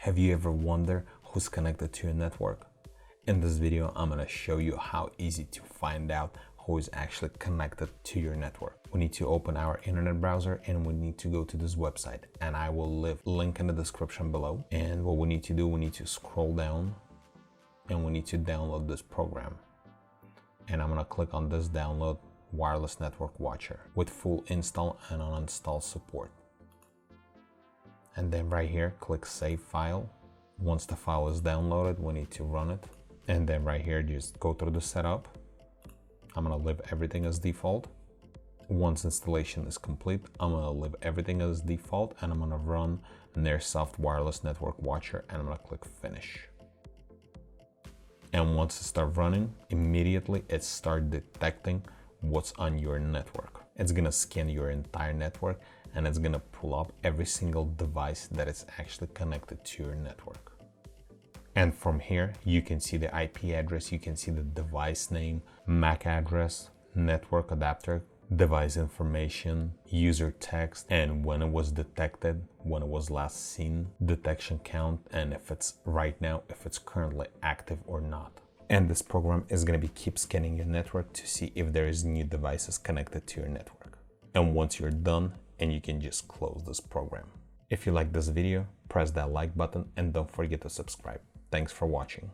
Have you ever wondered who's connected to your network? In this video, I'm gonna show you how easy to find out who is actually connected to your network. We need to open our internet browser and we need to go to this website, and I will leave a link in the description below. And what we need to do, we need to scroll down and we need to download this program. And I'm gonna click on this download wireless network watcher with full install and uninstall support. And then right here, click save file. Once the file is downloaded, we need to run it. And then right here, just go through the setup. I'm gonna leave everything as default. Once installation is complete, I'm gonna leave everything as default and I'm gonna run Nearsoft Wireless Network Watcher and I'm gonna click finish. And once it starts running, immediately it starts detecting what's on your network. It's gonna scan your entire network and it's gonna pull up every single device that is actually connected to your network. And from here, you can see the IP address, you can see the device name, MAC address, network adapter, device information, user text, and when it was detected, when it was last seen, detection count, and if it's right now, if it's currently active or not. And this program is going to be keep scanning your network to see if there is new devices connected to your network. And once you're done, and you can just close this program. If you like this video, press that like button and don't forget to subscribe. Thanks for watching.